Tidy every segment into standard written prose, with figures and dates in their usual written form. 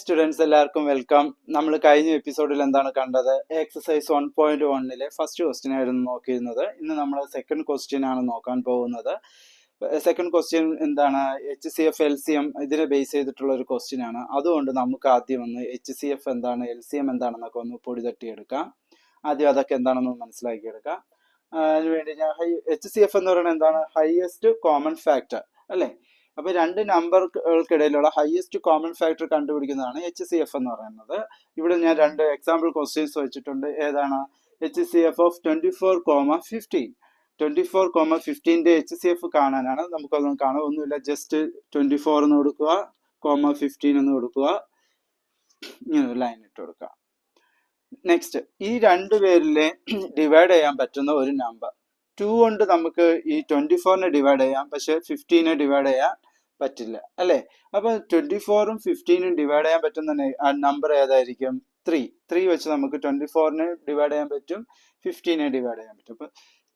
Students എല്ലാവർക്കും welcome. നമ്മൾ കഴിഞ്ഞ എപ്പിസോഡിൽ എന്താണ് കണ്ടത്? എക്സസൈസ് 1.1 ഫസ്റ്റ് ക്വസ്റ്റ്യൻ ആയിരുന്നു നോക്കിയിരുന്നത്. ഇന്ന് നമ്മൾ സെക്കൻഡ് ക്വസ്റ്റ്യൻ ആണ് നോക്കാൻ പോകുന്നത്. സെക്കൻഡ് ക്വസ്റ്റ്യൻ എന്താണ്? HCF LCM ഇതിനെ ബേസ് ചെയ്തിട്ടുള്ള ഒരു ക്വസ്റ്റ്യൻ ആണ്. അതുകൊണ്ട് നമുക്ക് ആദ്യം ഒന്ന് HCF എന്താണ്, LCM എന്താണെന്നൊക്കെ ഒന്ന് പൊടി തട്ടിയെടുക്കാം. ആദ്യം അതൊക്കെ എന്താണെന്ന് മനസ്സിലാക്കിയെടുക്കാം. അതിനുവേണ്ടി ഞാൻ HCF എന്ന് പറയുന്നത് എന്താണ്? ഹയസ്റ്റ് കോമൺ ഫാക്ടർ അല്ലേ? അപ്പൊ രണ്ട് നമ്പറുകൾക്കിടയിലുള്ള ഹയസ്റ്റ് കോമൺ ഫാക്ടർ കണ്ടുപിടിക്കുന്നതാണ് HCF എന്ന് പറയുന്നത്. ഇവിടെ ഞാൻ രണ്ട് എക്സാമ്പിൾ ക്വസ്റ്റ്യൻസ് വെച്ചിട്ടുണ്ട്. ഏതാണ്? HCF of 24,15. 24,15ന്റെ HCF കാണാനാണ്. നമുക്കൊന്നും കാണാം, ഒന്നുമില്ല, ജസ്റ്റ് 24 എന്ന് കൊടുക്കുക, 15 എന്ന് കൊടുക്കുക, ഇങ്ങനെ ഒരു ലൈൻ ഇട്ട് കൊടുക്കുക. നെക്സ്റ്റ്, ഈ രണ്ടുപേരിലെ ഡിവൈഡ് ചെയ്യാൻ പറ്റുന്ന ഒരു നമ്പർ 2 കൊണ്ട് നമുക്ക് ഈ 24നെ ഡിവൈഡ് ചെയ്യാം, പക്ഷെ 15നെ ഡിവൈഡ് ചെയ്യാൻ പറ്റില്ല അല്ലേ? അപ്പൊ 24ഉം 15ഉം ഡിവൈഡ് ചെയ്യാൻ പറ്റുന്ന നമ്പർ ഏതായിരിക്കും? 3 വെച്ച് നമുക്ക് 24നെ ഡിവൈഡ് ചെയ്യാൻ പറ്റും, 15നെ ഡിവൈഡ് ചെയ്യാൻ പറ്റും. അപ്പൊ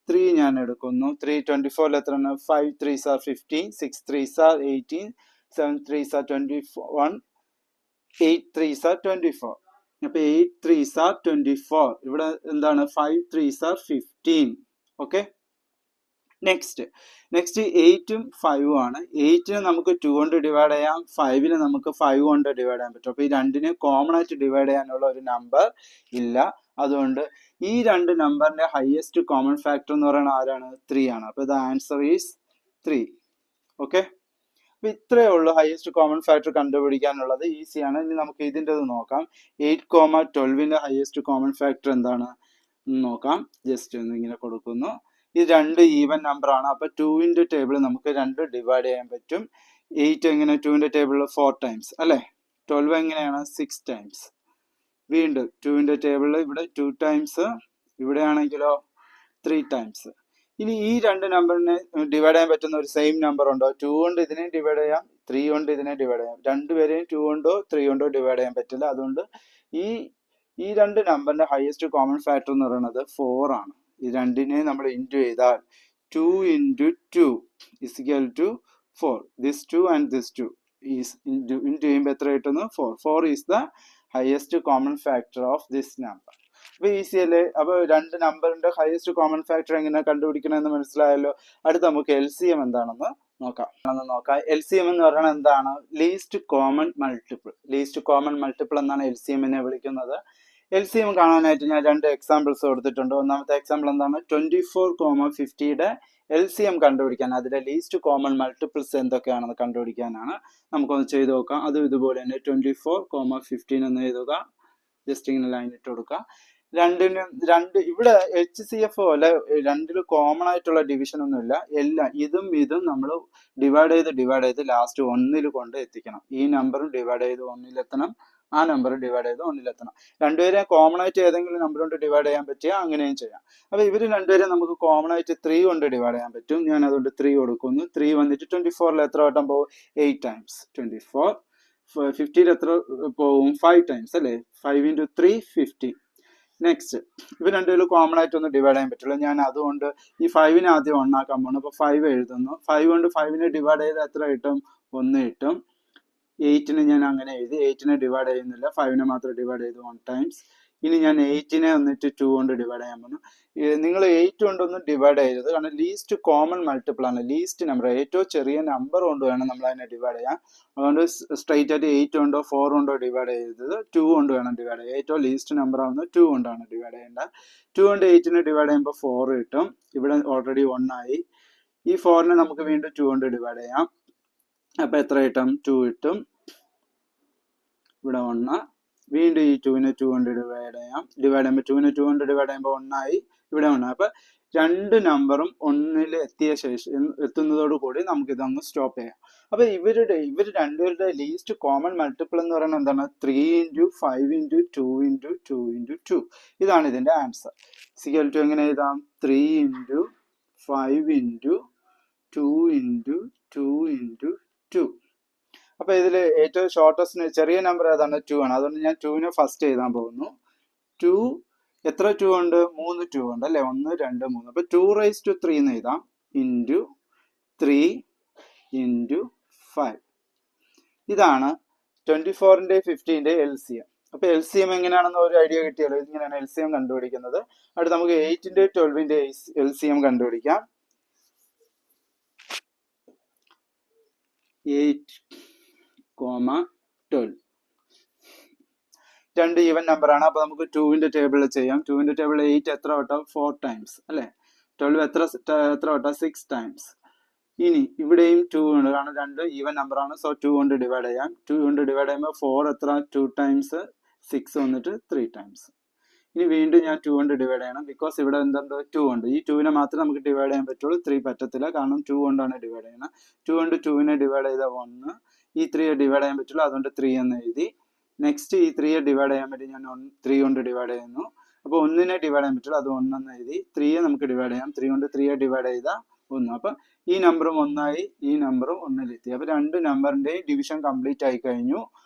3 ഞാൻ എടുക്കുന്നു. 3 24ൽ എത്രയാണ്? 5 3s are 15, 6 3s are 18, 7 3s are 21, 8 3s are 24. അപ്പൊ 8 3s are 24. ഇവിടെ എന്താണ്? 5 3s are 15. ഓക്കെ, നെക്സ്റ്റ് 8ഉം 5ഉം ആണ്. 8നെ നമുക്ക് 2 കൊണ്ട് ഡിവൈഡ് ചെയ്യാം, 5നെ നമുക്ക് 5 കൊണ്ട് ഡിവൈഡ് ചെയ്യാൻ പറ്റും. അപ്പൊ ഈ രണ്ടിനെ കോമൺ ആയിട്ട് ഡിവൈഡ് ചെയ്യാനുള്ള ഒരു നമ്പർ ഇല്ല. അതുകൊണ്ട് ഈ രണ്ട് നമ്പറിന്റെ ഹയസ്റ്റ് കോമൺ ഫാക്ടർ എന്ന് പറയുന്നത് ആരാണ്? 3 ആണ്. അപ്പൊ ദ ആൻസർ ഈസ് 3. ഓക്കെ, അപ്പൊ ഇത്രയേ ഉള്ളൂ ഹയസ്റ്റ് കോമൺ ഫാക്ടർ കണ്ടുപിടിക്കാനുള്ളത്. ഈസിയാണ്. ഇനി നമുക്ക് ഇതിൻ്റെ നോക്കാം. 8,12ന്റെ ഹയസ്റ്റ് കോമൺ ഫാക്ടർ എന്താണ് നോക്കാം. ജസ്റ്റ് ഒന്ന് ഇങ്ങനെ കൊടുക്കുന്നു. ഇത് രണ്ട് ഈവൻ നമ്പർ ആണ്. അപ്പൊ 2ന്റെ ടേബിൾ നമുക്ക് 2 ഡിവൈഡ് ചെയ്യാൻ പറ്റും. 8 എങ്ങനെ? 2ന്റെ ടേബിൾ 4 ടൈംസ് അല്ലെ? 12 എങ്ങനെയാണ്? 6 ടൈംസ്. വീണ്ടും 2ന്റെ ടേബിൾ ഇവിടെ 2 ടൈംസ്, ഇവിടെ ആണെങ്കിലോ 3 ടൈംസ്. ഇനി ഈ രണ്ട് നമ്പറിനെ ഡിവൈഡ് ചെയ്യാൻ പറ്റുന്ന ഒരു സെയിം നമ്പർ ഉണ്ടോ? 2 കൊണ്ട് ഇതിനെ ഡിവൈഡ് ചെയ്യാം, 3 കൊണ്ട് ഇതിനെ ഡിവൈഡ് ചെയ്യാം. രണ്ടുപേരെയും 2 കൊണ്ടോ 3 കൊണ്ടോ ഡിവൈഡ് ചെയ്യാൻ പറ്റില്ല. അതുകൊണ്ട് ഈ രണ്ട് നമ്പറിന്റെ ഹയസ്റ്റ് കോമൺ ഫാക്ടർ എന്ന് പറയുന്നത് 4 ആണ്. ഈ രണ്ടിനെ നമ്മൾ ഇൻറ്റു ചെയ്താൽ 2 into 2 is equal to 4. This 2 and this 2 is into ചെയ്യുമ്പോൾ എത്ര കിട്ടുന്നു? 4. 4 is the highest common factor of this number. അപ്പൊ ഈസി അല്ലേ? അപ്പൊ രണ്ട് നമ്പറിന്റെ ഹയസ്റ്റ് കോമൺ ഫാക്ടർ എങ്ങനെ കണ്ടുപിടിക്കണമെന്ന് മനസ്സിലായല്ലോ. അടുത്ത നമുക്ക് LCM എന്താണെന്ന് നോക്കാം. LCM എന്ന് പറയുന്നത് എന്താണ്? Least common multiple. Least common multiple എന്നാണ് LCMനെ വിളിക്കുന്നത്. LCM കാണാനായിട്ട് ഞാൻ രണ്ട് എക്സാമ്പിൾസ് കൊടുത്തിട്ടുണ്ട്. ഒന്നാമത്തെ എക്സാമ്പിൾ എന്താണ്? 24,50യുടെ LCM കണ്ടുപിടിക്കാൻ, അതിന്റെ ലീസ്റ്റ് കോമൺ മൾട്ടിപ്പിൾസ് എന്തൊക്കെയാണെന്ന് കണ്ടുപിടിക്കാനാണ്. നമുക്കൊന്ന് ചെയ്ത് നോക്കാം. അതും ഇതുപോലെ തന്നെ 24,15 എന്ന് എഴുതുക. ജസ്റ്റ് ഇങ്ങനെ ലൈൻ ഇട്ട് കൊടുക്കുക. ഇവിടെ HCF പോലെ രണ്ടിലും കോമൺ ആയിട്ടുള്ള ഡിവിഷൻ ഒന്നുമില്ല. എല്ലാം ഇതും നമ്മൾ ഡിവൈഡ് ചെയ്ത് ലാസ്റ്റ് 1ൽ കൊണ്ട് എത്തിക്കണം. ഈ നമ്പറും ഡിവൈഡ് ചെയ്ത് 1ലെത്തണം, ആ നമ്പർ ഡിവൈഡ് ചെയ്ത് 1ലെത്തണം. രണ്ടുപേരെ കോമൺ ആയിട്ട് ഏതെങ്കിലും നമ്പർ കൊണ്ട് ഡിവൈഡ് ചെയ്യാൻ പറ്റിയാൽ അങ്ങനെയും ചെയ്യാം. അപ്പൊ ഇവർ രണ്ടുപേരെ നമുക്ക് കോമൺ ആയിട്ട് 3 കൊണ്ട് ഡിവൈഡ് ചെയ്യാൻ പറ്റും. ഞാൻ അതുകൊണ്ട് 3 കൊടുക്കുന്നു. 3 വന്നിട്ട് 24ൽ എത്ര വട്ടം പോകും? 8 ടൈംസ്. 24 50ൽ എത്ര പോകും? 5 ടൈംസ് അല്ലേ? 5 into 3 50. നെക്സ്റ്റ്, ഇവർ രണ്ടുപേരും കോമൺ ആയിട്ടൊന്നും ഡിവൈഡ് ചെയ്യാൻ പറ്റില്ല. ഞാൻ അതുകൊണ്ട് ഈ 5നെ ആദ്യം 1 ആക്കാൻ പോകണം. അപ്പൊ 5 എഴുതുന്നു. 5 കൊണ്ട് 5നെ ഡിവൈഡ് ചെയ്ത് എത്ര കിട്ടും? 1 കിട്ടും. 8നെ ഞാൻ അങ്ങനെ എഴുതി. 8നെ ഡിവൈഡ് ചെയ്യുന്നില്ല, 5നെ മാത്രം ഡിവൈഡ് ചെയ്ത് 1 ടൈംസ്. ഇനി ഞാൻ 8നെ വന്നിട്ട് 2 കൊണ്ട് ഡിവൈഡ് ചെയ്യാൻ പോകുന്നു. നിങ്ങൾ 8 കൊണ്ടൊന്നും ഡിവൈഡ് ചെയ്യരുത്, കാരണം ലീസ്റ്റ് കോമൺ മൾട്ടിപ്പിൾ ആണ്. ലീസ്റ്റ് നമ്പർ, ഏറ്റവും ചെറിയ നമ്പർ കൊണ്ട് വേണം നമ്മൾ അതിനെ ഡിവൈഡ് ചെയ്യാൻ. അതുകൊണ്ട് സ്ട്രൈറ്റ് ആയിട്ട് 8 കൊണ്ടോ 4 കൊണ്ടോ ഡിവൈഡ് ചെയ്തത് 2 കൊണ്ട് വേണം ഡിവൈഡ് ചെയ്യാൻ. ഏറ്റവും ലീസ്റ്റ് നമ്പർ ആവുന്നത് 2 കൊണ്ടാണ് ഡിവൈഡ് ചെയ്യേണ്ടത്. 2 കൊണ്ട് 8നെ ഡിവൈഡ് ചെയ്യുമ്പോൾ 4 കിട്ടും. ഇവിടെ ഓൾറെഡി 1 ആയി. ഈ 4നെ നമുക്ക് വീണ്ടും 2 കൊണ്ട് ഡിവൈഡ് ചെയ്യാം. അപ്പൊ എത്ര കിട്ടും? 2 കിട്ടും. ഇവിടെ 1. വീണ്ടും ഈ 2നെ 2 കൊണ്ട് ഡിവൈഡ് ചെയ്യുമ്പോൾ 2നെ 2 കൊണ്ട് ഡിവൈഡ് ചെയ്യുമ്പോൾ 1 ആയി. ഇവിടെ 1. അപ്പൊ രണ്ട് നമ്പറും 1ൽ എത്തുന്നതോട് കൂടി നമുക്ക് ഇതൊന്ന് സ്റ്റോപ്പ് ചെയ്യാം. അപ്പൊ ഇവർ രണ്ടുപേരുടെ ലീസ്റ്റ് കോമൺ മൾട്ടിപ്പിൾ എന്ന് പറയുന്നത് എന്താണ്? 3 into 5 into 2 into 2 into 2. ഇതാണ് ഇതിന്റെ ആൻസർ. സിക്കൽ ടു എങ്ങനെ എഴുതാം? 3 into 5 into 2 into 2 into 2. അപ്പൊ ഇതിൽ ഏറ്റവും ഷോർട്ടസ്റ്റ് ചെറിയ നമ്പർ ഏതാണ്? 2 ആണ്. അതുകൊണ്ട് ഞാൻ 2നെ ഫസ്റ്റ് എഴുതാൻ പോകുന്നു. 2 എത്ര 2 ഉണ്ട്? 3 2 ഉണ്ട് അല്ലെ? 1 2 3. അപ്പൊ 2 raised to 3 എന്ന് എഴുതാം. Into 3 into 5. ഇതാണ് 24ന്റെ 15ന്റെ LCM. അപ്പോൾ LCM എങ്ങനെയാണെന്ന് ഒരു ഐഡിയ കിട്ടിയല്ലോ. ഇങ്ങനെയാണ് LCM കണ്ടുപിടിക്കുന്നത്. അടുത്ത് നമുക്ക് 8ന്റെ 12ന്റെ LCM കണ്ടുപിടിക്കാം. 8,12 രണ്ട് ഈവൻ നമ്പർ ആണ്. അപ്പോൾ നമുക്ക് 2ന്റെ ടേബിളിൽ ചെയ്യാം. 2ന്റെ ടേബിളിൽ 8 എത്ര വട്ടം? 4 ടൈംസ് അല്ലേ. 12 എത്ര വട്ടം? 6 ടൈംസ്. ഇനി ഇവിടെയും 2 ഉണ്ട്, കാരണം രണ്ട് ഈവൻ നമ്പർ ആണ്. സോ 2 കൊണ്ട് ഡിവൈഡ് ചെയ്യാം. 2 കൊണ്ട് ഡിവൈഡ് ചെയ്യുമ്പോൾ 4 എത്ര? 2 ടൈംസ്, 6 വന്നിട്ട് 3 ടൈംസ്. ഇനി വീണ്ടും ഞാൻ 2 കൊണ്ട് ഡിവൈഡ് ചെയ്യണം, ബിക്കോസ് ഇവിടെ എന്തുണ്ട്? 2 ഉണ്ട്. ഈ 2നെ മാത്രമേ നമുക്ക് ഡിവൈഡ് ചെയ്യാൻ പറ്റുള്ളൂ, 3 പറ്റത്തില്ല, കാരണം 2 കൊണ്ടാണ് ഡിവൈഡ് ചെയ്യുന്നത്. 2 കൊണ്ട് 2നെ ഡിവൈഡ് ചെയ്താൽ 1, ഈ 3യെ ഡിവൈഡ് ചെയ്യാൻ പറ്റുള്ളൂ, അതുകൊണ്ട് 3 എന്ന് എഴുതി. നെക്സ്റ്റ് ഈ 3യെ ഡിവൈഡ് ചെയ്യാൻ വേണ്ടി ഞാൻ 3 കൊണ്ട് ഡിവൈഡ് ചെയ്യുന്നു. അപ്പോൾ 1നെ ഡിവൈഡ് ചെയ്യാൻ പറ്റുള്ളൂ, അത് 1 എന്ന് എഴുതി. 3യെ നമുക്ക് ഡിവൈഡ് ചെയ്യാം. 3 കൊണ്ട് 3യെ ഡിവൈഡ് ചെയ്താൽ 1. അപ്പം ഈ നമ്പറും 1 ആയി, ഈ നമ്പറും 1-ലെത്തി. അപ്പോൾ രണ്ട് നമ്പറിൻ്റെയും ഡിവിഷൻ കംപ്ലീറ്റ് ആയി കഴിഞ്ഞു.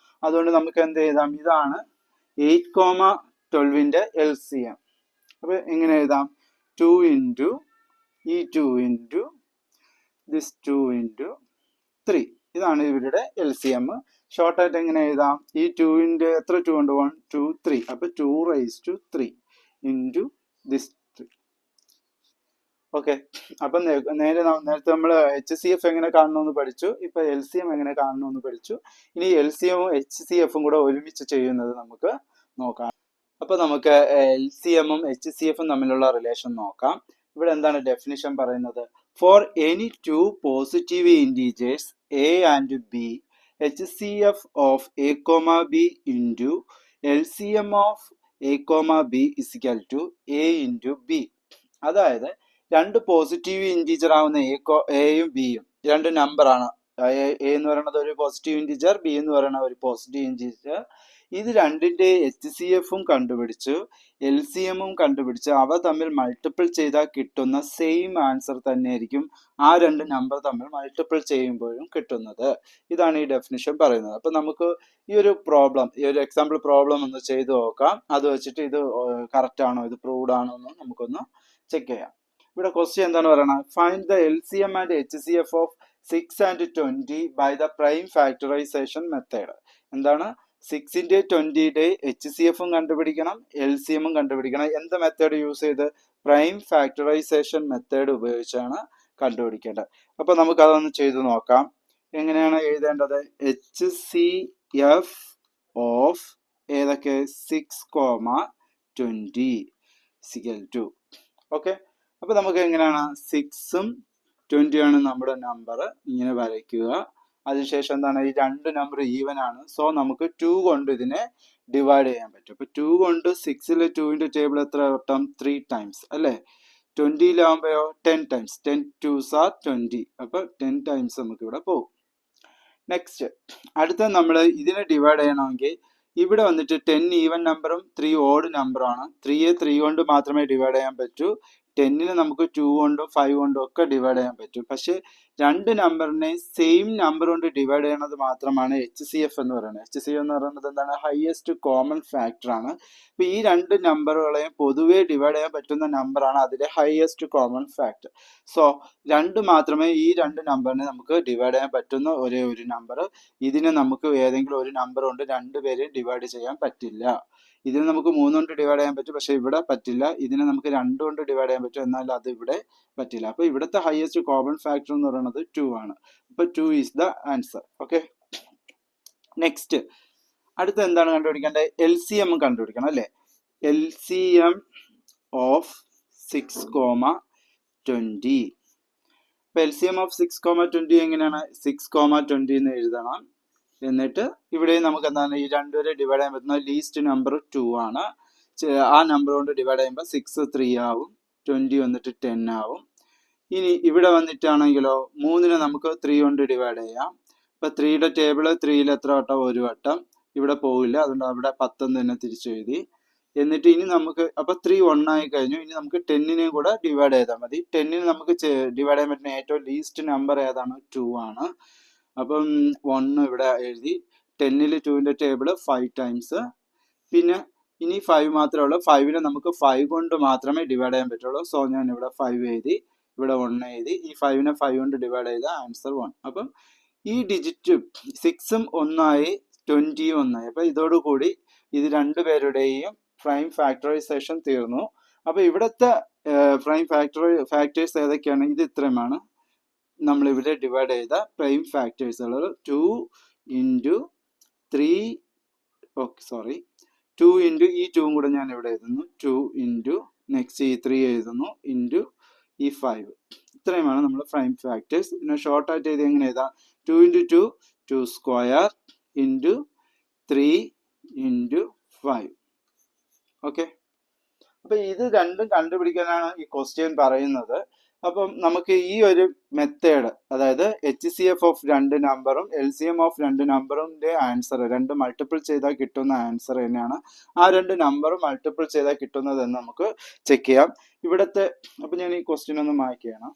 അതുകൊണ്ട് നമുക്ക് എന്ത് എഴുതാം? ഇതാണ് 8,12ന്റെ LCM. അപ്പോൾ എങ്ങനെ എഴുതാം? 2 ഇൻറ്റു ഈ 2 ഇൻറ്റു ദിസ് 2 ഇൻറ്റു 3. ഇതാണ് ഇവരുടെ LCM. ഷോർട്ടായിട്ട് എങ്ങനെ എഴുതാം? ഈ 2ന്റെ എത്ര 2 ഉണ്ട്? 1, 2, 3. അപ്പോൾ 2⁻3 ഇൻറ്റു ദിസ് 3. ഓക്കെ. അപ്പം നേരത്തെ നമ്മൾ HCF എങ്ങനെ കാണണമെന്ന് പഠിച്ചു. ഇപ്പം LCM എങ്ങനെ കാണണമെന്ന് പഠിച്ചു. ഇനി LCMഉം HCFഉം കൂടെ ഒരുമിച്ച് ചെയ്യുന്നത് നമുക്ക് നോക്കാം. അപ്പോൾ നമുക്ക് LCMഉം HCFഉം തമ്മിലുള്ള റിലേഷൻ നോക്കാം. ഇവിടെ എന്താണ് ഡെഫിനിഷൻ പറയുന്നത്? For any two positive integers A and B, HCF of A, B into LCM of A, B is equal to A into B. അതായത് രണ്ട് പോസിറ്റീവ് ഇൻറ്റീജർ ആവുന്ന എയും ബിയും രണ്ട് നമ്പറാണ്. എ എന്ന് പറയുന്നത് ഒരു പോസിറ്റീവ് ഇൻറ്റീജർ, ബി എന്ന് പറയുന്നത് ഒരു പോസിറ്റീവ് ഇൻറ്റീജർ. ഇത് രണ്ടിൻ്റെ HCFഉം കണ്ടുപിടിച്ചു, LCMഉം കണ്ടുപിടിച്ച് അവ തമ്മിൽ മൾട്ടിപ്പിൾ ചെയ്താൽ കിട്ടുന്ന സെയിം ആൻസർ തന്നെയായിരിക്കും ആ രണ്ട് നമ്പർ തമ്മിൽ മൾട്ടിപ്പിൾ ചെയ്യുമ്പോഴും കിട്ടുന്നത്. ഇതാണ് ഈ ഡെഫിനിഷൻ പറയുന്നത്. അപ്പം നമുക്ക് ഈ ഒരു പ്രോബ്ലം, ഈ ഒരു എക്സാമ്പിൾ പ്രോബ്ലം ഒന്ന് ചെയ്തു നോക്കാം. അത് വെച്ചിട്ട് ഇത് കറക്റ്റ് ആണോ, ഇത് പ്രൂവ്ഡ് ആണോ എന്ന് നമുക്കൊന്ന് ചെക്ക് ചെയ്യാം. ഇവിടെ ക്വസ്റ്റ്യൻ എന്താണ് പറയുന്നത്? Find the LCM and HCF of 6 and 20 by the prime factorization method. എന്താണ്? 6ന്റെ 20യുടെ HCFഉം കണ്ടുപിടിക്കണം, LCMഉം കണ്ടുപിടിക്കണം. എന്ത് മെത്തേഡ് യൂസ് ചെയ്ത്? പ്രൈം ഫാക്ടറൈസേഷൻ മെത്തേഡ് ഉപയോഗിച്ചാണ് കണ്ടുപിടിക്കേണ്ടത്. അപ്പോൾ നമുക്ക് അതൊന്ന് ചെയ്തു നോക്കാം. എങ്ങനെയാണ് എഴുതേണ്ടത്? HCF ഓഫ് ഏതൊക്കെ? 6,20 = ഓക്കെ. അപ്പോൾ നമുക്ക് എങ്ങനെയാണ്? 6ഉം 20യാണ് നമ്മുടെ നമ്പർ. ഇങ്ങനെ വരയ്ക്കുക. അതിനുശേഷം എന്താണ്? ഈ രണ്ട് നമ്പർ ഈവൻ ആണ്. സോ നമുക്ക് 2 കൊണ്ട് ഇതിനെ ഡിവൈഡ് ചെയ്യാൻ പറ്റും. അപ്പോൾ 2 കൊണ്ട് 6ലെ 2ന്റെ ടേബിൾ എത്ര വട്ടം? 3 ടൈംസ് അല്ലേ. 20ലാകുമ്പോഴോ 10 ടൈംസ്. 10 2s are 20. അപ്പോൾ 10 ടൈംസ് നമുക്ക് ഇവിടെ പോകും. നെക്സ്റ്റ് അടുത്ത നമ്മൾ ഇതിനെ ഡിവൈഡ് ചെയ്യണമെങ്കിൽ ഇവിടെ വന്നിട്ട് 10 ഈവൻ നമ്പറും 3 ഓഡ് നമ്പറാണ്. 3യെ 3 കൊണ്ട് മാത്രമേ ഡിവൈഡ് ചെയ്യാൻ പറ്റൂ. 10നെ നമുക്ക് 2 കൊണ്ടും 5 കൊണ്ടും ഒക്കെ ഡിവൈഡ് ചെയ്യാൻ പറ്റും. പക്ഷെ രണ്ട് നമ്പറിനെ സെയിം നമ്പർ കൊണ്ട് ഡിവൈഡ് ചെയ്യണത് മാത്രമാണ് HCF എന്ന് പറയുന്നത്. HCF എന്ന് പറയുന്നത് എന്താണ്? ഹയസ്റ്റ് കോമൺ ഫാക്ടർ ആണ്. അപ്പോൾ ഈ രണ്ട് നമ്പറുകളെയും പൊതുവെ ഡിവൈഡ് ചെയ്യാൻ പറ്റുന്ന നമ്പറാണ് അതിലെ ഹയസ്റ്റ് കോമൺ ഫാക്ടർ. സോ രണ്ട് മാത്രമേ ഈ രണ്ട് നമ്പറിനെ നമുക്ക് ഡിവൈഡ് ചെയ്യാൻ പറ്റുന്ന ഒരേ ഒരു നമ്പർ. ഇതിനെ നമുക്ക് ഏതെങ്കിലും ഒരു നമ്പർ കൊണ്ട് രണ്ടുപേരെയും ഡിവൈഡ് ചെയ്യാൻ പറ്റില്ല. ഇതിനെ നമുക്ക് 3 കൊണ്ട് ഡിവൈഡ് ചെയ്യാൻ പറ്റും, പക്ഷെ ഇവിടെ പറ്റില്ല. ഇതിനെ നമുക്ക് 2 കൊണ്ട് ഡിവൈഡ് ചെയ്യാൻ പറ്റും, എന്നാൽ അത് ഇവിടെ പറ്റില്ല. അപ്പോൾ ഇവിടുത്തെ ഹയസ്റ്റ് കോമൺ ഫാക്ടർ എന്ന് പറയുന്നത് 2 ആണ്. അപ്പോൾ 2 is the answer. Okay. Next അടുത്ത എന്താണ് കണ്ടുപിടിക്കേണ്ടത്? LCM കണ്ടുപിടിക്കണം അല്ലേ. LCM of 6,20. അപ്പോൾ LCM ഓഫ് 6,20 എങ്ങനെയാണ്? 6,20 എന്ന് എഴുതണം. എന്നിട്ട് ഇവിടെ നമുക്ക് എന്താണ്? ഈ രണ്ടുപേരെ ഡിവൈഡ് ചെയ്യാൻ പറ്റുന്ന ലീസ്റ്റ് നമ്പർ 2 ആണ്. ആ നമ്പർ കൊണ്ട് ഡിവൈഡ് ചെയ്യുമ്പോൾ 6 3 ആവും, 20 വന്നിട്ട് 10 ആവും. ഇനി ഇവിടെ വന്നിട്ടാണെങ്കിലോ 3നെ നമുക്ക് 3 കൊണ്ട് ഡിവൈഡ് ചെയ്യാം. അപ്പോൾ 3യുടെ ടേബിൾ 3ൽ എത്ര വട്ടം? ഒരു വട്ടം. ഇവിടെ പോവില്ല, അതുകൊണ്ട് അവിടെ 10 തന്നെ തിരിച്ചെഴുതി. എന്നിട്ട് ഇനി നമുക്ക് അപ്പോൾ 3 1 ആയി കഴിഞ്ഞു. ഇനി നമുക്ക് 10നെ കൂടെ ഡിവൈഡ് ചെയ്താൽ മതി. 10നെ നമുക്ക് ഡിവൈഡ് ചെയ്യാൻ പറ്റുന്ന ഏറ്റവും ലീസ്റ്റ് നമ്പർ ഏതാണ്? 2 ആണ്. അപ്പം 1 ഇവിടെ എഴുതി. 10ൽ 2ന്റെ ടേബിൾ 5 ടൈംസ്. പിന്നെ ഇനി 5 മാത്രമേ ഉള്ളൂ. 5നെ നമുക്ക് 5 കൊണ്ട് മാത്രമേ ഡിവൈഡ് ചെയ്യാൻ പറ്റുള്ളൂ. സോ ഞാൻ ഇവിടെ 5 എഴുതി, ഇവിടെ 1 എഴുതി. ഈ 5നെ 5 കൊണ്ട് ഡിവൈഡ് ചെയ്ത ആൻസർ 1. അപ്പം ഈ ഡിജിറ്റ് 6ഉം 1 ആയി, 21. അപ്പൊ ഇതോടുകൂടി ഇത് രണ്ടുപേരുടെയും പ്രൈം ഫാക്ടറൈസേഷൻ തീർന്നു. അപ്പൊ ഇവിടുത്തെ പ്രൈം ഫാക്ടേഴ്സ് ഏതൊക്കെയാണ്? ഇത് ഇത്രയുമാണ് നമ്മൾ ഇവിടെ ഡിവൈഡ് ചെയ്ത പ്രൈം ഫാക്ടേഴ്സുകൾ. 2 ഇൻറ്റു 3, ഓക്കെ സോറി, 2 ഇൻറ്റു ഈ 2 കൂടെ ഞാൻ ഇവിടെ എഴുതുന്നു, 2 ഇൻറ്റു നെക്സ്റ്റ് ഈ 3 എഴുതുന്നു, ഇൻറ്റു ഈ 5. ഇത്രയുമാണ് നമ്മൾ പ്രൈം ഫാക്ടേഴ്സ്. പിന്നെ ഷോർട്ടായിട്ട് ഇത് എങ്ങനെ എഴുതാം? 2 into 2, 2 square into 3 into 5. Okay, അപ്പൊ ഇത് രണ്ടും കണ്ടുപിടിക്കാനാണ് ഈ ക്വസ്റ്റ്യൻ പറയുന്നത്. അപ്പം നമുക്ക് ഈ ഒരു മെത്തേഡ്, അതായത് HCF ഓഫ് രണ്ട് നമ്പറും LCM ഓഫ് രണ്ട് നമ്പറിന്റെ ആൻസർ, രണ്ട് മൾട്ടിപ്പിൾ ചെയ്താൽ കിട്ടുന്ന ആൻസർ തന്നെയാണ് ആ രണ്ട് നമ്പർ മൾട്ടിപ്പിൾ ചെയ്താൽ കിട്ടുന്നതെന്ന് നമുക്ക് ചെക്ക് ചെയ്യാം ഇവിടത്തെ. അപ്പൊ ഞാൻ ഈ ക്വസ്റ്റ്യൻ ഒന്ന് മായ്ക്കുകയാണ്.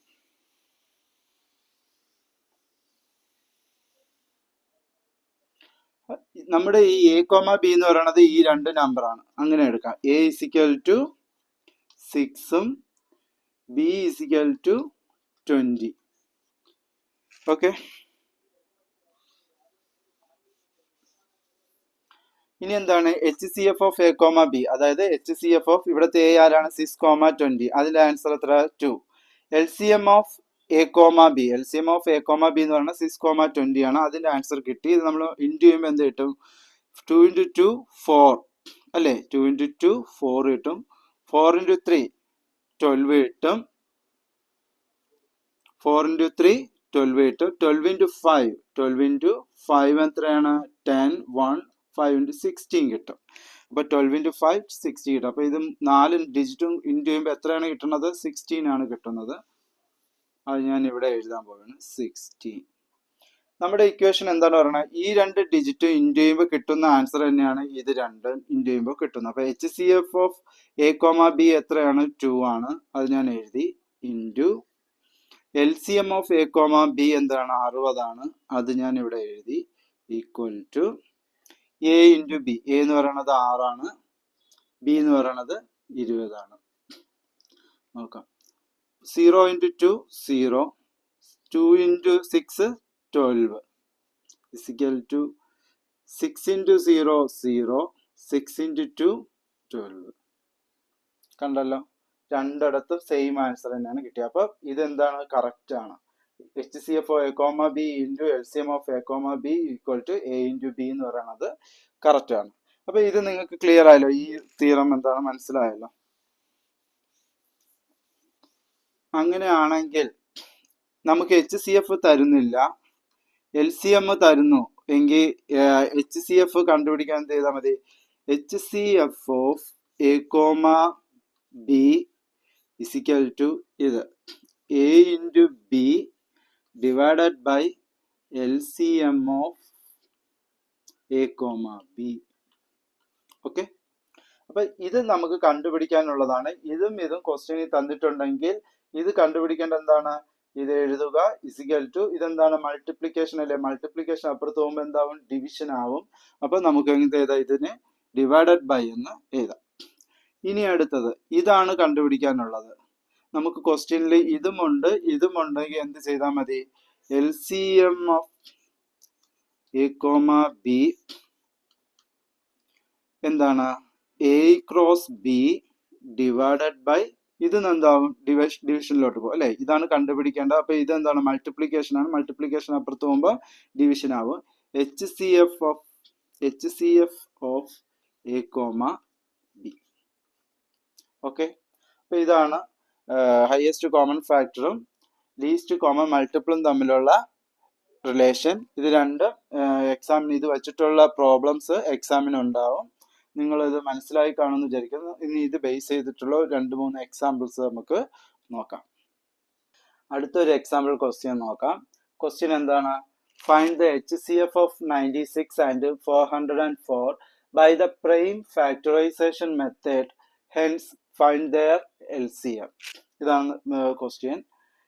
നമ്മുടെ ഈ A, B എന്ന് പറയുന്നത് ഈ രണ്ട് നമ്പറാണ്, അങ്ങനെ എടുക്കാം. A = 6ഉം B = 20. ഓക്കെ, ഇനി എന്താണ് HCF ഓഫ് A, B? അതായത് HCF ഓഫ് ഇവിടുത്തെ A ആരാണ്? 6, 20. അതിന്റെ ആൻസർ എത്ര? 2. LCM of A, B. LCM of A, B എന്ന് പറയുന്നത് 6, 20 ആണ്. അതിന്റെ ആൻസർ കിട്ടി. ഇത് നമ്മൾ ഇൻറ്റു ചെയ്യുമ്പോൾ എന്ത് കിട്ടും? 2 ഇൻറ്റു 2 4 അല്ലേ? 2 ഇൻറ്റു 2 4 കിട്ടും. 4 ഇൻറ്റു 3 12 കിട്ടും. 4 ഇൻറ്റു 3 12 കിട്ടും. 12 ഇൻറ്റു 5 12 ഇൻറ്റു 5 എത്രയാണ്? 10. 1 5 ഇൻറ്റു 16 കിട്ടും. അപ്പൊ 12 ഇൻറ്റു 5 60 കിട്ടും. അപ്പൊ ഇത് 4 ഡിജിറ്റും ഇൻറ്റു ചെയ്യുമ്പോൾ എത്രയാണ് കിട്ടുന്നത്? 16 ആണ് കിട്ടുന്നത്. അത് ഞാൻ ഇവിടെ എഴുതാൻ പോവുകയാണ്, 16. നമ്മുടെ ഇക്വേഷൻ എന്താണ് പറയുന്നത്? ഈ രണ്ട് ഡിജിറ്റ് ഇൻറ്റു ചെയ്യുമ്പോൾ കിട്ടുന്ന ആൻസർ തന്നെയാണ് ഇത് രണ്ടും ഇൻറ്റു ചെയ്യുമ്പോൾ കിട്ടുന്നത്. അപ്പൊ HCF ഓഫ് A, B എത്രയാണ്? 2 ആണ്. അത് ഞാൻ എഴുതി. Into LCM of A, B എന്താണ്? 60 ആണ്. അത് ഞാൻ ഇവിടെ എഴുതി. Equal to A into B. A എന്ന് പറയുന്നത് 6 ആണ്, B എന്ന് പറയുന്നത് 20 ആണ്. നോക്കാം. 0 into 2 0, 2 into 6 12 is equal to 6 into 0 0, 6 into 2 12. കണ്ടല്ലോ, രണ്ടിടത്തും സെയിം ആൻസർ തന്നെയാണ് കിട്ടിയത്. അപ്പൊ ഇതെന്താണ്? കറക്റ്റ് ആണ്. HCF of A, B into LCM of A, B equal to A into B എന്ന് പറയുന്നത് കറക്റ്റ് ആണ്. അപ്പൊ ഇത് നിങ്ങൾക്ക് ക്ലിയർ ആയല്ലോ? ഈ തിയറം എന്താണ് മനസ്സിലായല്ലോ? അങ്ങനെയാണെങ്കിൽ നമുക്ക് HCF തരുന്നില്ല, LCM തരുന്നു എങ്കിൽ HCF കണ്ടുപിടിക്കാൻ എന്ത് ചെയ്താൽ മതി? HCF of A, B is equal to ഇത് A into B divided by LCM of A, B. Okay, അപ്പൊ ഇത് നമുക്ക് കണ്ടുപിടിക്കാനുള്ളതാണ്. ഇതും ക്വസ്റ്റ്യനിൽ തന്നിട്ടുണ്ടെങ്കിൽ ഇത് കണ്ടുപിടിക്കേണ്ട എന്താണ്? ഇത് എഴുതുക ഇസിക്കൽ ടു ഇതെന്താണ്? മൾട്ടിപ്ലിക്കേഷൻ അല്ലേ? മൾട്ടിപ്ലിക്കേഷൻ അപ്പുറത്ത് പോകുമ്പോൾ എന്താവും? ഡിവിഷൻ ആവും. അപ്പൊ നമുക്ക് എന്ത് എഴുതാം? ഇതിനെ ഡിവൈഡഡ് ബൈ എന്ന് എഴുതാം. ഇനി അടുത്തത് ഇതാണ് കണ്ടുപിടിക്കാനുള്ളത്. നമുക്ക് ക്വസ്റ്റ്യനിൽ ഇതുമുണ്ട് ഇതുമുണ്ടെങ്കിൽ എന്ത് ചെയ്താൽ മതി? LCM ഓഫ് A, B എന്താണ്? A cross B divided by ഇത് എന്താവും? ഡിവിഷനിലോട്ട് പോകും അല്ലെ? ഇതാണ് കണ്ടുപിടിക്കേണ്ടത്. അപ്പൊ ഇതെന്താണ്? മൾട്ടിപ്ലിക്കേഷൻ ആണ്. മൾട്ടിപ്ലിക്കേഷൻ അപ്പുറത്ത് പോകുമ്പോൾ ഡിവിഷൻ ആവും. HCF of A, B. Okay, അപ്പൊ ഇതാണ് ഹയസ്റ്റ് കോമൺ ഫാക്ടറും ലീസ്റ്റ് കോമൺ മൾട്ടിപ്പിളും തമ്മിലുള്ള റിലേഷൻ. ഇത് രണ്ടും എക്സാമിന് ഇത് വെച്ചിട്ടുള്ള പ്രോബ്ലംസ് എക്സാമിന് ഉണ്ടാവും. നിങ്ങൾ ഇത് മനസ്സിലായി കാണുമെന്ന് വിചാരിക്കുന്നു. ഇനി ഇത് ബേസ് ചെയ്തിട്ടുള്ള 2-3 എക്സാമ്പിൾസ് നമുക്ക് നോക്കാം. അടുത്തൊരു എക്സാമ്പിൾ ക്വസ്റ്റ്യൻ നോക്കാം. ക്വസ്റ്റ്യൻ എന്താണ്? Find the HCF of 96 and 404 by the prime factorization method, hence find their LCM. ഇതാണ് ക്വസ്റ്റ്യൻ.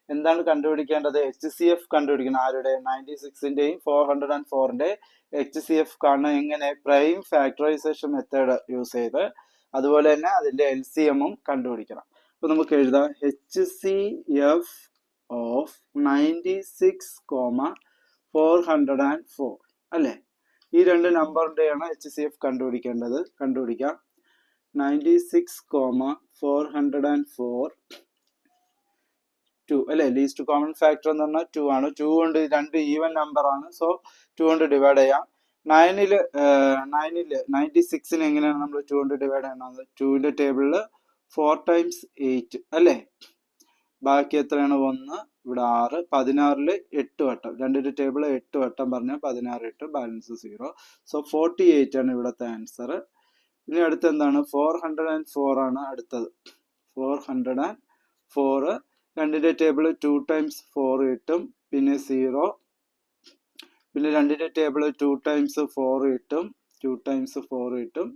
എന്താണ് കണ്ടുപിടിക്കേണ്ടത്? HCF കണ്ടുപിടിക്കണം. ആരുടെ? 96ന്റെയും 404ന്റെ HCF കാണുന്നത് എങ്ങനെ? പ്രൈം ഫാക്ടറൈസേഷൻ മെത്തേഡ് യൂസ് ചെയ്ത്. അതുപോലെ തന്നെ അതിന്റെ LCM-ഉം കണ്ടുപിടിക്കണം. അപ്പൊ നമുക്ക് എഴുതാം HCF ഓഫ് 96, 404 അല്ലെ? ഈ രണ്ട് നമ്പറിൻ്റെയാണ് HCF കണ്ടുപിടിക്കാം. 96,404 2 അല്ലെ. ലീസ്റ്റ് കോമൺ ഫാക്ടർ എന്ന് പറഞ്ഞാൽ 2 ആണ്. 2 കൊണ്ട് രണ്ട് ഈവൻ നമ്പർ ആണ്. സോ 2 കൊണ്ട് ഡിവൈഡ് ചെയ്യാം. 96 എങ്ങനെയാണ് നമ്മൾ 2 കൊണ്ട് ഡിവൈഡ് ചെയ്യണത്? 2ന്റെ ടേബിളിൽ 4 times 8 അല്ലേ. ബാക്കി എത്രയാണ്? 1, ഇവിടെ 6, 16 8 വട്ടം. 2ന്റെ ടേബിൾ 8 വട്ടം പറഞ്ഞാൽ 16 8, ബാലൻസ് 0. സോ 48 ആണ് ഇവിടുത്തെ ആൻസർ. ഇനി അടുത്ത് എന്താണ്? 404 ആണ് അടുത്തത്. 404 2ന്റെ ടേബിൾ 2 times 4 കിട്ടും, പിന്നെ 0. പിന്നെ 2ന്റെ ടേബിൾ 2 times 4 കിട്ടും, 2 times 4 കിട്ടും,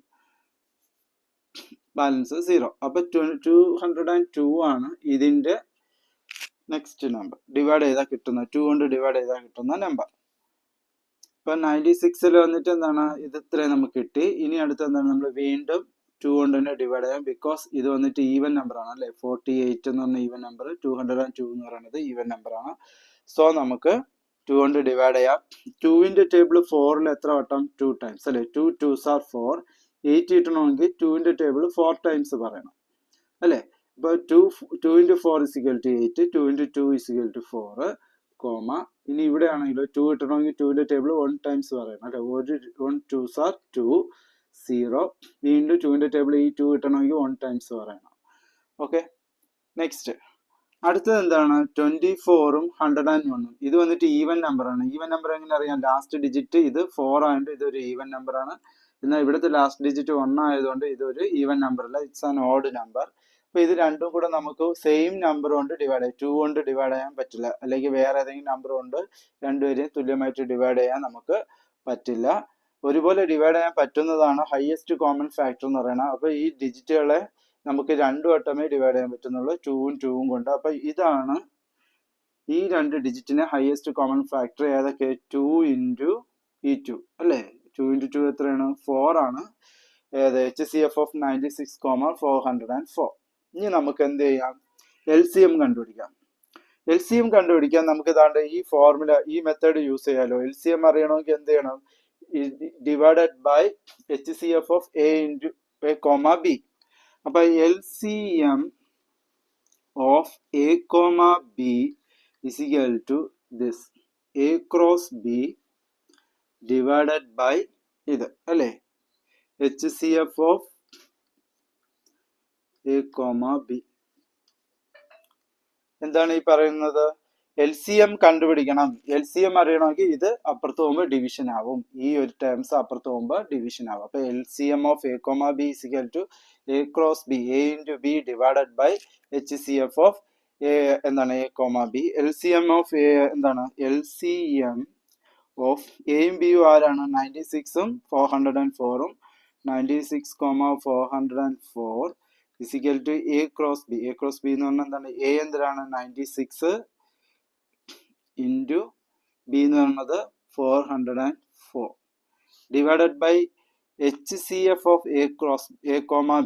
ബാലൻസ് 0. അപ്പൊ 202 ആണ് ഇതിന്റെ നെക്സ്റ്റ് നമ്പർ. ഡിവൈഡ് ചെയ്താൽ കിട്ടുന്ന 2 കൊണ്ട് ഡിവൈഡ് ചെയ്താൽ കിട്ടുന്ന നമ്പർ. ഇപ്പൊ 96 വന്നിട്ട് എന്താണ്? ഇത് ഇത്രയും നമുക്ക് കിട്ടി. ഇനി അടുത്ത് എന്താണ്? നമ്മൾ വീണ്ടും 2 കൊണ്ട് തന്നെ ഡിവൈഡ് ചെയ്യാം. ബിക്കോസ് ഇത് വന്നിട്ട് ഈവൻ നമ്പർ ആണ് അല്ലെ. 48 എന്ന് പറഞ്ഞ ഈവൻ നമ്പർ, 202 എന്ന് പറയുന്നത് ഈവൻ നമ്പർ ആണ്. സോ നമുക്ക് 2 കൊണ്ട് ഡിവൈഡ് ചെയ്യാം. 2ന്റെ ടേബിൾ 4ൽ എത്ര വട്ടം? 2 ടൈംസ് അല്ലെ. 2 2s are 4. 8 കിട്ടണമെങ്കിൽ 2ന്റെ ടേബിൾ 4 ടൈംസ് പറയണം അല്ലെ. ഇപ്പൊ 2 into 4 is equal to 8, 2 into 2 is equal to 4, comma. ഇനി ഇവിടെ ആണെങ്കിലോ 2 കിട്ടണമെങ്കിൽ 2ന്റെ ടേബിൾ 1 ടൈംസ് പറയണം അല്ലെ. 1 2s are 2, 0. വീണ്ടും 2ന്റെ ടേബിൾ ഈ 2 കിട്ടണമെങ്കിൽ 1 ടൈംസ് പറയണം. ഓക്കെ. നെക്സ്റ്റ് അടുത്തത് എന്താണ്? 24ഉം 101ഉം. ഇത് വന്നിട്ട് ഈവൻ നമ്പർ ആണ്. ഈവൻ നമ്പർ എങ്ങനെ അറിയാം? ലാസ്റ്റ് ഡിജിറ്റ് ഇത് 4 ആയതുകൊണ്ട് ഇതൊരു ഈവൻ നമ്പർ ആണ്. എന്നാൽ ഇവിടുത്തെ ലാസ്റ്റ് ഡിജിറ്റ് 1 ആയതുകൊണ്ട് ഇതൊരു ഈവൻ നമ്പർ അല്ല, ഇറ്റ്സ് ആൻ ഓഡ് നമ്പർ. അപ്പൊ ഇത് രണ്ടും കൂടെ നമുക്ക് സെയിം നമ്പർ കൊണ്ട് ഡിവൈഡ് ചെയ്യാം. 2 കൊണ്ട് ഡിവൈഡ് ചെയ്യാൻ പറ്റില്ല, അല്ലെങ്കിൽ വേറെ ഏതെങ്കിലും നമ്പർ കൊണ്ട് രണ്ടുപേരെയും തുല്യമായിട്ട് ഡിവൈഡ് ചെയ്യാൻ നമുക്ക് പറ്റില്ല. ഒരുപോലെ ഡിവൈഡ് ചെയ്യാൻ പറ്റുന്നതാണ് ഹയസ്റ്റ് കോമൺ ഫാക്ടർ എന്ന് പറയുന്നത്. അപ്പൊ ഈ ഡിജിറ്റുകളെ നമുക്ക് 2 വട്ടമേ ഡിവൈഡ് ചെയ്യാൻ പറ്റുന്നുള്ളൂ, 2ഉം 2ഉം കൊണ്ട്. അപ്പൊ ഇതാണ് ഈ രണ്ട് ഡിജിറ്റിന് ഹയസ്റ്റ് കോമൺ ഫാക്ടർ. ഏതൊക്കെ? 2 into ഈ 2 അല്ലേ. 2 into 2 എത്രയാണ്? 4 ആണ്. ഏത്? HCF of 96,404. ഇനി നമുക്ക് എന്ത് ചെയ്യാം? LCM കണ്ടുപിടിക്കാം. LCM കണ്ടുപിടിക്കാൻ നമുക്ക് ഇതാണ്ട് ഈ ഫോർമുല, ഈ മെത്തേഡ് യൂസ് ചെയ്യാലോ. LCM അറിയണമെങ്കിൽ എന്ത് ചെയ്യണം? Divided by HCF of A into A, B. അപ്പൊ LCM of A, B is equal to this A cross B divided by ഇത് അല്ലേ. HCF of A, B. എന്താണ് ഈ പറയുന്നത്? LCM കണ്ടുപിടിക്കണം. LCM അറിയണമെങ്കിൽ ഇത് അപ്പുറത്ത് പോകുമ്പോൾ ഡിവിഷൻ ആവും. ഈ ഒരു ടേംസ് അപ്പുറത്ത് പോകുമ്പോൾ ഡിവിഷൻ ആവും. അപ്പൊ LCM of A, B is equal to A cross B, A into B divided by HCF of A എന്താണ്? A, B. LCM of A എന്താണ്? LCM of എയും ബിയും ആരാണ്? 96ഉം 404ഉം. 96,404 is equal to A cross B. A cross B എന്ന് പറഞ്ഞാൽ എന്താണ്? A എന്തിനാണ്? 96 into B എന്ന് പറയുന്നത് 404 divided by HCF of A cross A,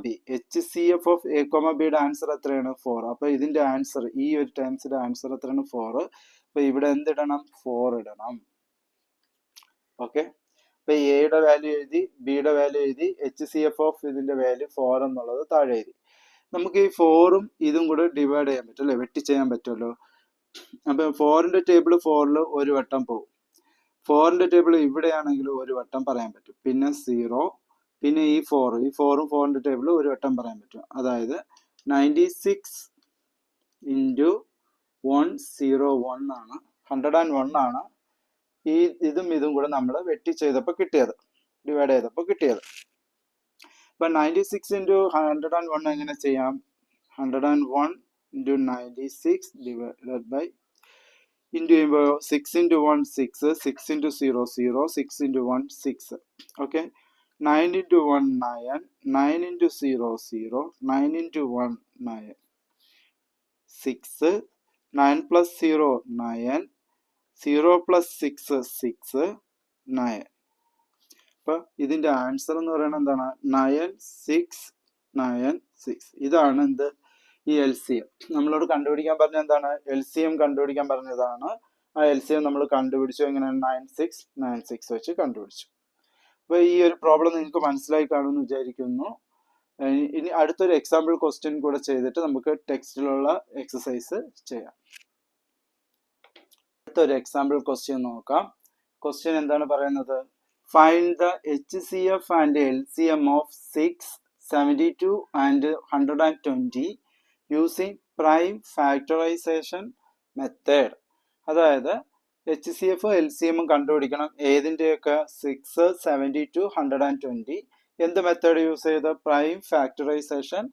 B. HCF of A, Bയുടെ ആൻസർ എത്രയാണ്? 4. അപ്പൊ ഇതിന്റെ ആൻസർ, ഈ ഒരു ടേംസിന്റെ ആൻസർ എത്രയാണ്? 4. അപ്പൊ ഇവിടെ എന്തിടണം? 4 ഇടണം. ഓക്കെ. അപ്പൊ എയുടെ വാല്യൂ എഴുതി, ബിയുടെ വാല്യൂ എഴുതി, HCF ഓഫ് ഇതിന്റെ വാല്യൂ 4 എന്നുള്ളത് താഴെ എഴുതി. നമുക്ക് ഈ 4ഉം ഇതും കൂടെ ഡിവൈഡ് ചെയ്യാൻ പറ്റും അല്ലെ, വെട്ടി ചെയ്യാൻ പറ്റുമല്ലോ. അപ്പൊ 4ന്റെ ടേബിൾ 4ൽ ഒരു വട്ടം പോകും. 4ന്റെ ടേബിൾ ഇവിടെയാണെങ്കിൽ ഒരു വട്ടം പറയാൻ പറ്റും. പിന്നെ 0, പിന്നെ ഈ 4ഉം 4ന്റെ ടേബിൾ ഒരു വട്ടം പറയാൻ പറ്റും. അതായത് 96 into 101 ആണ്, 101 ആണ്. ഇതും കൂടെ നമ്മൾ വെട്ടി ചെയ്തപ്പോൾ കിട്ടിയത്, ഡിവൈഡ് ചെയ്തപ്പോൾ കിട്ടിയത്. അപ്പൊ 96 into 101 എങ്ങനെ ചെയ്യാം? 101 into 96 divided by into 6 into 1 6, 6 into 0 0, 6 into 1 6. Okay, 9 into 1 9, 9 into 0 0, 9 into 1 9, 6, 9 plus 0 9, 0 plus 6 6, 9. അപ്പൊ ഇതിന്റെ ആൻസർ എന്ന് പറയുന്നത് എന്താണ്? 9696. ഇതാണ് എന്ത്? ഈ LCM നമ്മളോട് കണ്ടുപിടിക്കാൻ പറഞ്ഞ എന്താണ്? LCM കണ്ടുപിടിക്കാൻ പറഞ്ഞതാണ്. ആ LCM നമ്മൾ കണ്ടുപിടിച്ചു. എങ്ങനെയാണ്? 9696 വെച്ച് കണ്ടുപിടിച്ചു. അപ്പോൾ ഈ ഒരു പ്രോബ്ലം നിങ്ങൾക്ക് മനസ്സിലായി കാണുമെന്ന് വിചാരിക്കുന്നു. ഇനി അടുത്തൊരു എക്സാമ്പിൾ ക്വസ്റ്റ്യൻ കൂടെ ചെയ്തിട്ട് നമുക്ക് ടെക്സ്റ്റിലുള്ള എക്സസൈസ് ചെയ്യാം. അടുത്തൊരു എക്സാമ്പിൾ ക്വസ്റ്റ്യൻ നോക്കാം. ക്വസ്റ്റ്യൻ എന്താണ് പറയുന്നത്? Find the HCF and LCM of 6, 72 and 120 using prime factorization method. അതായത് HCF LCM കണ്ടുപിടിക്കണം. ഏതിൻ്റെയൊക്കെ? 6, 72, 120. എന്ത് മെത്തേഡ് യൂസ് ചെയ്ത്? Prime factorization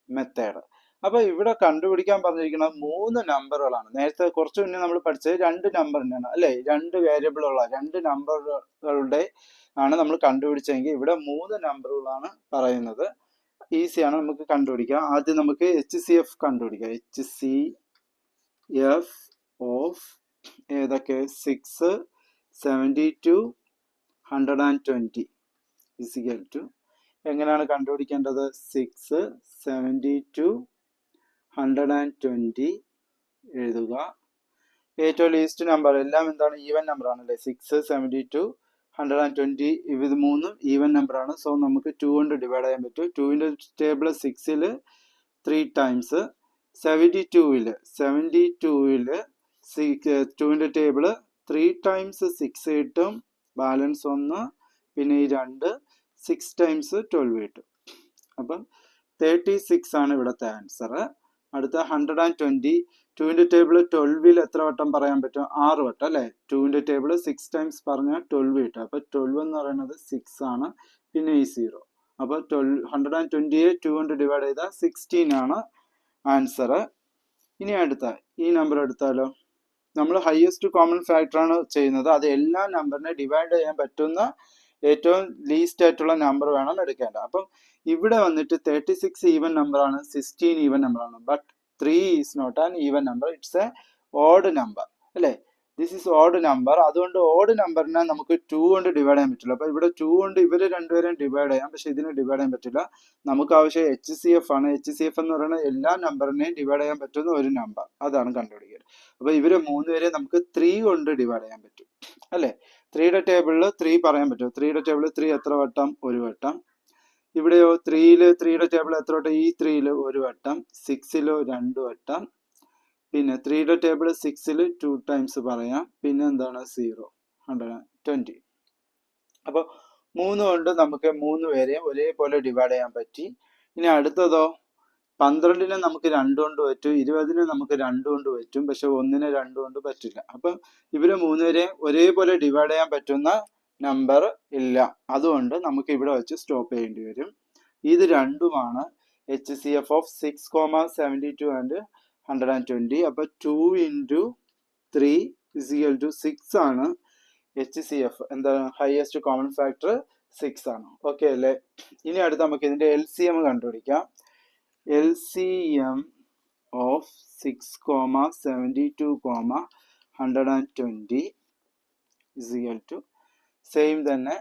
method. അപ്പൊ ഇവിടെ കണ്ടുപിടിക്കാൻ പറഞ്ഞിരിക്കുന്നത് 3 നമ്പറുകളാണ്. നേരത്തെ കുറച്ച് മുന്നേ നമ്മൾ പഠിച്ചത് 2 നമ്പറിനാണ് അല്ലെ, 2 വേരിയബിളുള്ള 2 നമ്പറുകളുടെ ആണ് നമ്മൾ കണ്ടുപിടിച്ചെങ്കിൽ ഇവിടെ 3 നമ്പറുകളാണ് പറയുന്നത്. ഈസിയാണ്, നമുക്ക് കണ്ടുപിടിക്കാം. ആദ്യം നമുക്ക് HCF കണ്ടുപിടിക്കാം. HCF ഓഫ് ഏതൊക്കെ? 6, 72, 120 ഇസിക്കൽ ടു എങ്ങനെയാണ് കണ്ടുപിടിക്കേണ്ടത്? 6, 72, 120 എഴുതുക. ഏറ്റവും ലീസ്റ്റ് നമ്പർ എല്ലാം എന്താണ്? ഈവൻ നമ്പർ ആണല്ലേ. 6, 72, 120 ഇത് മൂന്നും ഈവൻ നമ്പർ ആണ്. സോ നമുക്ക് 2 കൊണ്ട് ഡിവൈഡ് ചെയ്യാൻ പറ്റും. 2ന്റെ ടേബിൾ 6ൽ 3 ടൈംസ്, 72ൽ 2ന്റെ ടേബിൾ 3 ടൈംസ് 6 കിട്ടും, ബാലൻസ് 1, പിന്നെ ഈ 2 6 ടൈംസ് 12 കിട്ടും. അപ്പം 36 ആണ് ഇവിടുത്തെ ആൻസർ. അടുത്ത 120, 2ന്റെ ടേബിൾ 12ൽ എത്ര വട്ടം പറയാൻ പറ്റും? 6 വട്ടം അല്ലെ. 2ന്റെ ടേബിൾ 6 ടൈംസ് പറഞ്ഞാൽ 12 കിട്ടും. അപ്പൊ 12 എന്ന് പറയുന്നത് 6 ആണ്, പിന്നെ ഈ 0. അപ്പൊ 120യെ 2 കൊണ്ട് ഡിവൈഡ് ചെയ്താൽ 16 ആണ് ആൻസർ. ഇനി അടുത്ത ഈ നമ്പർ എടുത്താലോ? നമ്മൾ ഹയസ്റ്റ് കോമൺ ഫാക്ടർ ആണ് ചെയ്യുന്നത്. അത് എല്ലാ നമ്പറിനെ ഡിവൈഡ് ചെയ്യാൻ പറ്റുന്ന ഏറ്റവും ലീസ്റ്റ് ആയിട്ടുള്ള നമ്പർ വേണം എടുക്കേണ്ടത്. അപ്പം ഇവിടെ വന്നിട്ട് 36 ഈവൻ നമ്പർ ആണ്, 16 ഈവൻ നമ്പർ ആണ്. But 3 is not an even number, it's a odd number അല്ലേ. This is odd number. അതുകൊണ്ട് ഓഡ് നമ്പറിനെ നമുക്ക് 2 കൊണ്ട് ഡിവൈഡ് ചെയ്യാൻ പറ്റില്ല. അപ്പൊ ഇവിടെ 2 കൊണ്ട് ഇവര് രണ്ടുപേരെയും ഡിവൈഡ് ചെയ്യാം, പക്ഷെ ഇതിനെ ഡിവൈഡ് ചെയ്യാൻ പറ്റില്ല. നമുക്ക് ആവശ്യം HCF ആണ്. HCF എന്ന് പറയുന്നത് എല്ലാ നമ്പറിനെയും ഡിവൈഡ് ചെയ്യാൻ പറ്റുന്ന ഒരു നമ്പർ, അതാണ് കണ്ടുപിടിക്കുക. അപ്പൊ ഇവര് 3 പേരെ നമുക്ക് 3 കൊണ്ട് ഡിവൈഡ് ചെയ്യാൻ പറ്റും അല്ലെ. 3യുടെ ടേബിളിൽ 3 പറയാൻ പറ്റും. 3യുടെ ടേബിളിൽ 3 എത്ര വട്ടം? 1 വട്ടം. ഇവിടെയോ 3യുടെ ടേബിൾ എത്ര വട്ടം? ഈ 3 1 വട്ടം, 6 2 വട്ടം, പിന്നെ 3യുടെ ടേബിൾ 6 2 ടൈംസ് പറയാം, പിന്നെ എന്താണ്? 0, 120. അപ്പൊ 3 കൊണ്ട് നമുക്ക് 3 പേരെയും ഒരേപോലെ ഡിവൈഡ് ചെയ്യാൻ പറ്റി. ഇനി അടുത്തതോ? 12നെ നമുക്ക് 2 കൊണ്ട് പറ്റും, 20നെ നമുക്ക് 2 കൊണ്ട് പറ്റും, പക്ഷെ 1നെ 2 കൊണ്ട് പറ്റില്ല. അപ്പം ഇവര് 3 പേരെയും ഒരേപോലെ ഡിവൈഡ് ചെയ്യാൻ പറ്റുന്ന നമ്പർ ഇല്ല. അതുകൊണ്ട് നമുക്ക് ഇവിടെ വെച്ച് സ്റ്റോപ്പ് ചെയ്യേണ്ടി വരും. ഇത് രണ്ടുമാണ് HCF ഓഫ് 6, 72 ആൻഡ് 120. അപ്പൊ 2 × 3 = 6 ആണ് HCF. എന്താണ്? ഹയസ്റ്റ് കോമൺ ഫാക്ടർ 6 ആണ്. ഓക്കെ അല്ലേ. ഇനി അടുത്ത് നമുക്ക് ഇതിന്റെ LCM കണ്ടുപിടിക്കാം. LCM ഓഫ് 6, 72, 120 = സെയിം തന്നെ.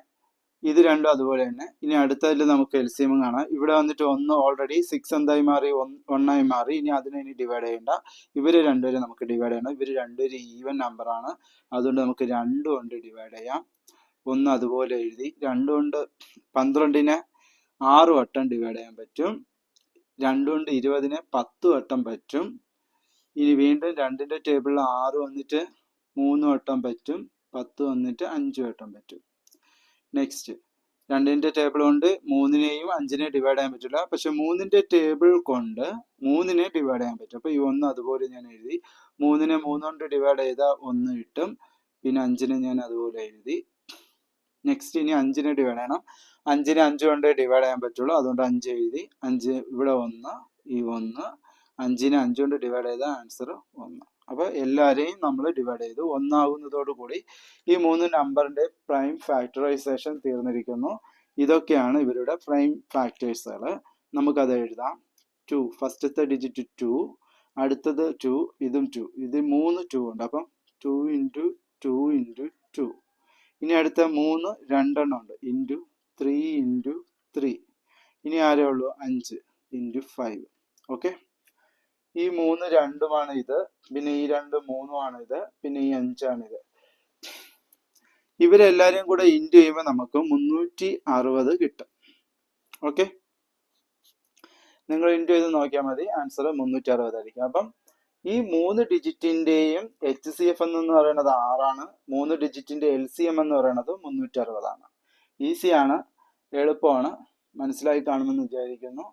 ഇത് രണ്ടും അതുപോലെ തന്നെ. ഇനി അടുത്തതിൽ നമുക്ക് LCM കാണാം. ഇവിടെ വന്നിട്ട് 1 ഓൾറെഡി 6 എന്തായി മാറി? 1 ആയി മാറി. ഇനി അതിനെ ഡിവൈഡ് ചെയ്യണ്ട. ഇവര് രണ്ടുപേരും നമുക്ക് ഡിവൈഡ് ചെയ്യണം. ഇവര് രണ്ടുപേരും ഈവൻ നമ്പർ ആണ്, അതുകൊണ്ട് നമുക്ക് 2 കൊണ്ട് ഡിവൈഡ് ചെയ്യാം. 1 അതുപോലെ എഴുതി. 2 കൊണ്ട് 12നെ 6 വട്ടം ഡിവൈഡ് ചെയ്യാൻ പറ്റും. 2 കൊണ്ട് 20നെ 10 വട്ടം പറ്റും. ഇനി വീണ്ടും 2ന്റെ ടേബിളിൽ 6 വന്നിട്ട് 3 വട്ടം പറ്റും, 10 വന്നിട്ട് 5 വട്ടം പറ്റും. നെക്സ്റ്റ് 2ന്റെ ടേബിൾ കൊണ്ട് 3നെയും 5നെയും ഡിവൈഡ് ചെയ്യാൻ പറ്റില്ല, പക്ഷെ 3ന്റെ ടേബിൾ കൊണ്ട് 3നെ ഡിവൈഡ് ചെയ്യാൻ പറ്റും. അപ്പൊ ഈ 1 അതുപോലെ ഞാൻ എഴുതി. 3നെ 3 കൊണ്ട് ഡിവൈഡ് ചെയ്താൽ 1 കിട്ടും, പിന്നെ 5നെ ഞാൻ അതുപോലെ എഴുതി. നെക്സ്റ്റ് ഇനി 5നെ ഡിവൈഡ് ചെയ്യണം. 5നെ 5 കൊണ്ട് ഡിവൈഡ് ചെയ്യാൻ പറ്റുള്ളൂ, അതുകൊണ്ട് 5 എഴുതി. 5 ഇവിടെ 1, ഈ 1, 5നെ 5 കൊണ്ട് ഡിവൈഡ് ചെയ്താൽ ആൻസർ 1. അപ്പൊ എല്ലാരെയും നമ്മൾ ഡിവൈഡ് ചെയ്തു. 1 ആകുന്നതോടുകൂടി ഈ 3 നമ്പറിന്റെ പ്രൈം ഫാക്ടറൈസേഷൻ തീർന്നിരിക്കുന്നു. ഇതൊക്കെയാണ് ഇവരുടെ പ്രൈം ഫാക്ടേഴ്സുകൾ. നമുക്കത് എഴുതാം. 2 ഫസ്റ്റത്തെ ഡിജിറ്റ് 2, അടുത്തത് 2, ഇതും 2, ഇത് 3 2 ഉണ്ട്. അപ്പം 2 × 2 × 2. ഇനി അടുത്ത 3 രണ്ടെണ്ണം ഉണ്ട്, ഇൻറ്റു 3 × 3. ഇനി ആരേ ഉള്ളൂ? 5 × 5. ഓക്കെ. ഈ 3 2 ഇത്, പിന്നെ ഈ 2 3 ഇത്, പിന്നെ ഈ 5 ഇത്. ഇവരെല്ലാരെയും കൂടെ ഇൻറ്റു ചെയ്യുമ്പോൾ നമുക്ക് 360 കിട്ടും. ഓക്കെ, നിങ്ങൾ ഇൻറ്റു ചെയ്ത് നോക്കിയാൽ മതി, ആൻസർ 360 ആയിരിക്കും. അപ്പം ഈ 3 ഡിജിറ്റിന്റെയും HCF എന്ന് പറയുന്നത് 6ആണ്, 3 ഡിജിറ്റിന്റെ LCM എന്ന് പറയുന്നത് 360 ആണ്. ഈസിയാണ്, എളുപ്പമാണ്, മനസ്സിലായി കാണുമെന്ന് വിചാരിക്കുന്നു.